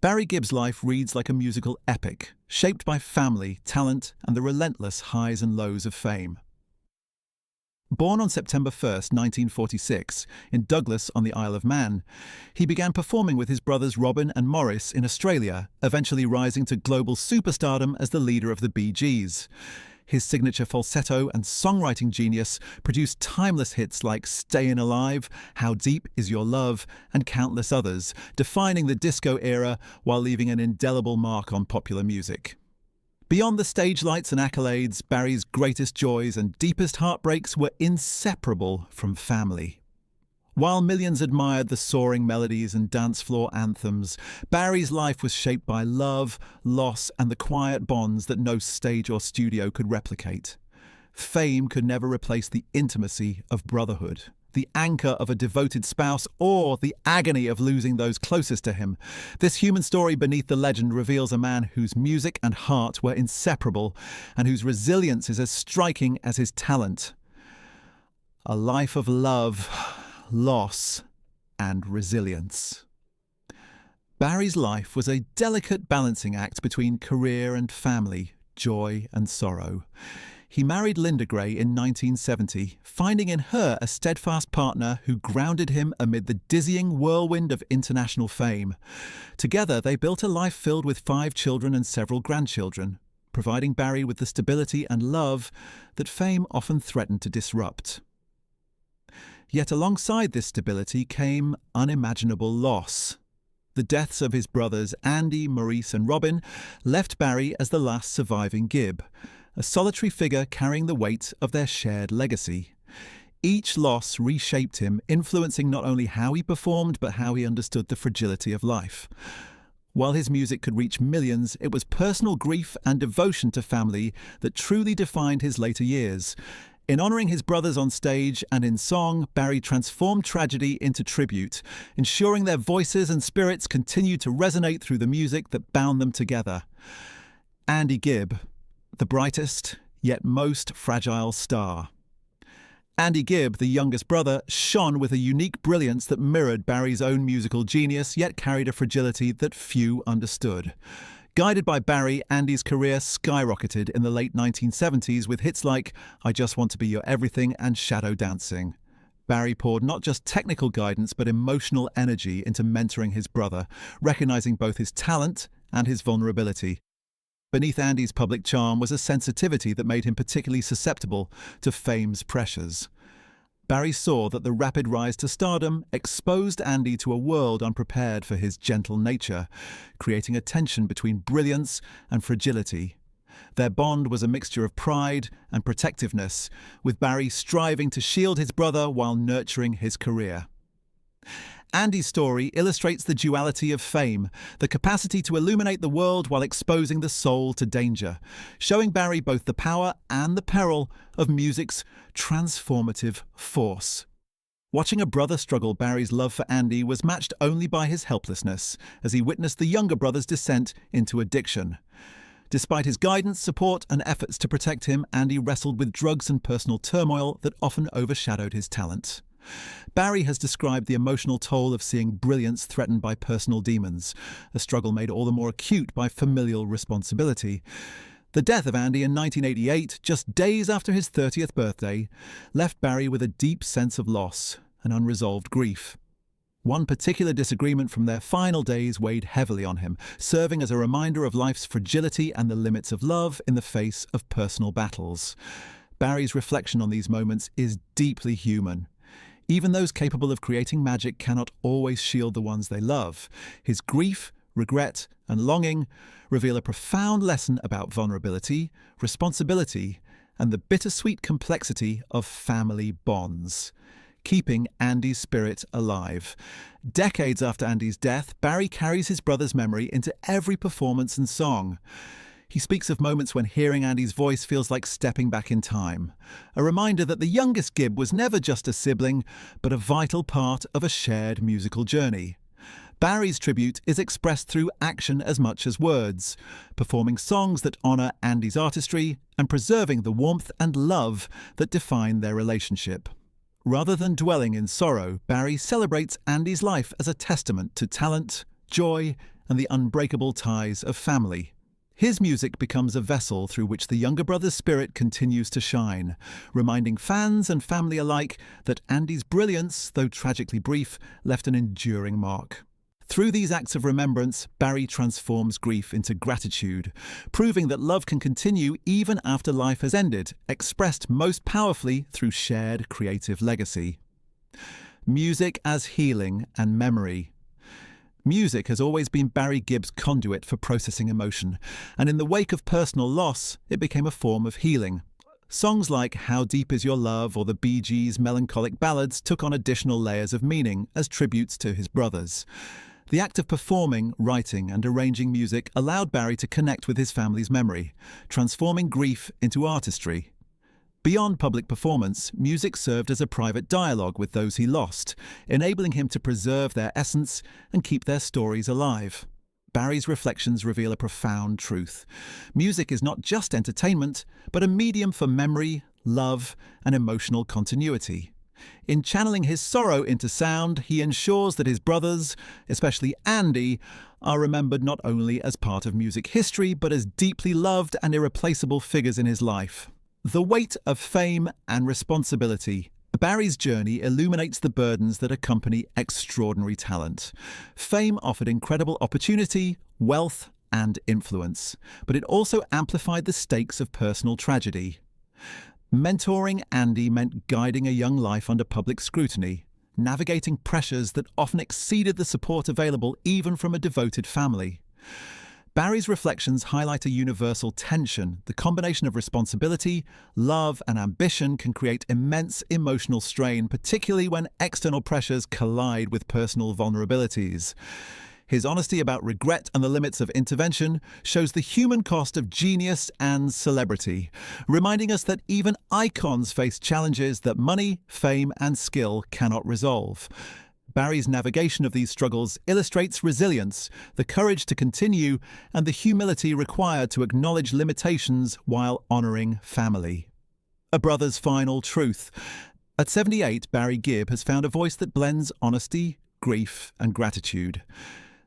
Barry Gibb's life reads like a musical epic, shaped by family, talent, and the relentless highs and lows of fame. Born on September 1st, 1946, in Douglas on the Isle of Man, he began performing with his brothers Robin and Maurice in Australia, eventually rising to global superstardom as the leader of the Bee Gees. His signature falsetto and songwriting genius produced timeless hits like Stayin' Alive, How Deep Is Your Love, and countless others, defining the disco era while leaving an indelible mark on popular music. Beyond the stage lights and accolades, Barry's greatest joys and deepest heartbreaks were inseparable from family. While millions admired the soaring melodies and dance floor anthems, Barry's life was shaped by love, loss, and the quiet bonds that no stage or studio could replicate. Fame could never replace the intimacy of brotherhood, the anchor of a devoted spouse, or the agony of losing those closest to him. This human story beneath the legend reveals a man whose music and heart were inseparable and whose resilience is as striking as his talent. A life of love, loss, and resilience. Barry's life was a delicate balancing act between career and family, joy and sorrow. He married Linda Gray in 1970, finding in her a steadfast partner who grounded him amid the dizzying whirlwind of international fame. Together, they built a life filled with 5 children and several grandchildren, providing Barry with the stability and love that fame often threatened to disrupt. Yet alongside this stability came unimaginable loss. The deaths of his brothers Andy, Maurice, and Robin left Barry as the last surviving Gibb, a solitary figure carrying the weight of their shared legacy. Each loss reshaped him, influencing not only how he performed but how he understood the fragility of life. While his music could reach millions, it was personal grief and devotion to family that truly defined his later years. In honouring his brothers on stage and in song, Barry transformed tragedy into tribute, ensuring their voices and spirits continued to resonate through the music that bound them together. Andy Gibb, the brightest, yet most fragile star. Andy Gibb, the youngest brother, shone with a unique brilliance that mirrored Barry's own musical genius, yet carried a fragility that few understood. Guided by Barry, Andy's career skyrocketed in the late 1970s with hits like I Just Want to Be Your Everything and Shadow Dancing. Barry poured not just technical guidance but emotional energy into mentoring his brother, recognizing both his talent and his vulnerability. Beneath Andy's public charm was a sensitivity that made him particularly susceptible to fame's pressures. Barry saw that the rapid rise to stardom exposed Andy to a world unprepared for his gentle nature, creating a tension between brilliance and fragility. Their bond was a mixture of pride and protectiveness, with Barry striving to shield his brother while nurturing his career. Andy's story illustrates the duality of fame, the capacity to illuminate the world while exposing the soul to danger, showing Barry both the power and the peril of music's transformative force. Watching a brother struggle, Barry's love for Andy was matched only by his helplessness, as he witnessed the younger brother's descent into addiction. Despite his guidance, support, and efforts to protect him, Andy wrestled with drugs and personal turmoil that often overshadowed his talent. Barry has described the emotional toll of seeing brilliance threatened by personal demons, a struggle made all the more acute by familial responsibility. The death of Andy in 1988, just days after his 30th birthday, left Barry with a deep sense of loss and unresolved grief. One particular disagreement from their final days weighed heavily on him, serving as a reminder of life's fragility and the limits of love in the face of personal battles. Barry's reflection on these moments is deeply human. Even those capable of creating magic cannot always shield the ones they love. His grief, regret, and longing reveal a profound lesson about vulnerability, responsibility, and the bittersweet complexity of family bonds, keeping Andy's spirit alive. Decades after Andy's death, Barry carries his brother's memory into every performance and song. He speaks of moments when hearing Andy's voice feels like stepping back in time, a reminder that the youngest Gibb was never just a sibling, but a vital part of a shared musical journey. Barry's tribute is expressed through action as much as words, performing songs that honour Andy's artistry and preserving the warmth and love that define their relationship. Rather than dwelling in sorrow, Barry celebrates Andy's life as a testament to talent, joy, and the unbreakable ties of family. His music becomes a vessel through which the younger brother's spirit continues to shine, reminding fans and family alike that Andy's brilliance, though tragically brief, left an enduring mark. Through these acts of remembrance, Barry transforms grief into gratitude, proving that love can continue even after life has ended, expressed most powerfully through shared creative legacy. Music as healing and memory. Music has always been Barry Gibb's conduit for processing emotion, and in the wake of personal loss, it became a form of healing. Songs like How Deep Is Your Love or the Bee Gees' melancholic ballads took on additional layers of meaning as tributes to his brothers. The act of performing, writing, and arranging music allowed Barry to connect with his family's memory, transforming grief into artistry. Beyond public performance, music served as a private dialogue with those he lost, enabling him to preserve their essence and keep their stories alive. Barry's reflections reveal a profound truth. Music is not just entertainment, but a medium for memory, love, and emotional continuity. In channeling his sorrow into sound, he ensures that his brothers, especially Andy, are remembered not only as part of music history, but as deeply loved and irreplaceable figures in his life. The weight of fame and responsibility. Barry's journey illuminates the burdens that accompany extraordinary talent. Fame offered incredible opportunity, wealth, and influence, but it also amplified the stakes of personal tragedy. Mentoring Andy meant guiding a young life under public scrutiny, navigating pressures that often exceeded the support available even from a devoted family. Barry's reflections highlight a universal tension. The combination of responsibility, love, and ambition can create immense emotional strain, particularly when external pressures collide with personal vulnerabilities. His honesty about regret and the limits of intervention shows the human cost of genius and celebrity, reminding us that even icons face challenges that money, fame, and skill cannot resolve. Barry's navigation of these struggles illustrates resilience, the courage to continue, and the humility required to acknowledge limitations while honouring family. A brother's final truth. At 78, Barry Gibb has found a voice that blends honesty, grief, and gratitude.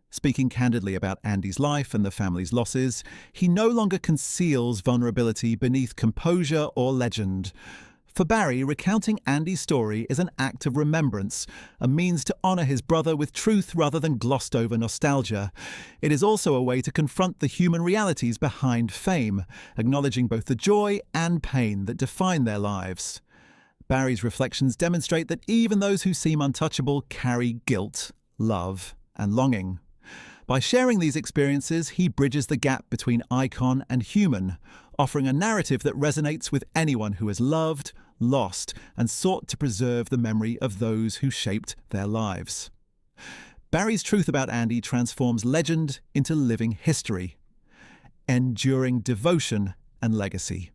Speaking candidly about Andy's life and the family's losses, he no longer conceals vulnerability beneath composure or legend. For Barry, recounting Andy's story is an act of remembrance, a means to honour his brother with truth rather than glossed over nostalgia. It is also a way to confront the human realities behind fame, acknowledging both the joy and pain that define their lives. Barry's reflections demonstrate that even those who seem untouchable carry guilt, love, and longing. By sharing these experiences, he bridges the gap between icon and human, offering a narrative that resonates with anyone who has loved, lost, and sought to preserve the memory of those who shaped their lives. Barry's truth about Andy transforms legend into living history, enduring devotion and legacy.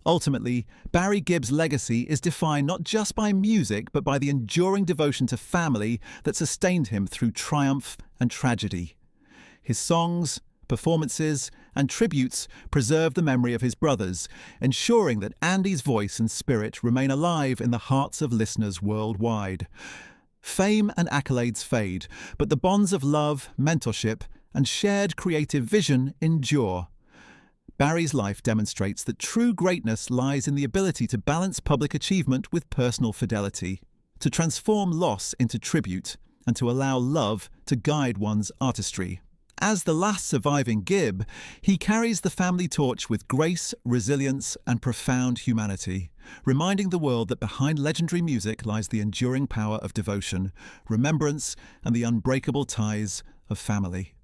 Ultimately, Barry Gibb's legacy is defined not just by music, but by the enduring devotion to family that sustained him through triumph and tragedy. His songs, performances, and tributes preserve the memory of his brothers, ensuring that Andy's voice and spirit remain alive in the hearts of listeners worldwide. Fame and accolades fade, but the bonds of love, mentorship, and shared creative vision endure. Barry's life demonstrates that true greatness lies in the ability to balance public achievement with personal fidelity, to transform loss into tribute, and to allow love to guide one's artistry. As the last surviving Gibb, he carries the family torch with grace, resilience, and profound humanity, reminding the world that behind legendary music lies the enduring power of devotion, remembrance, and the unbreakable ties of family.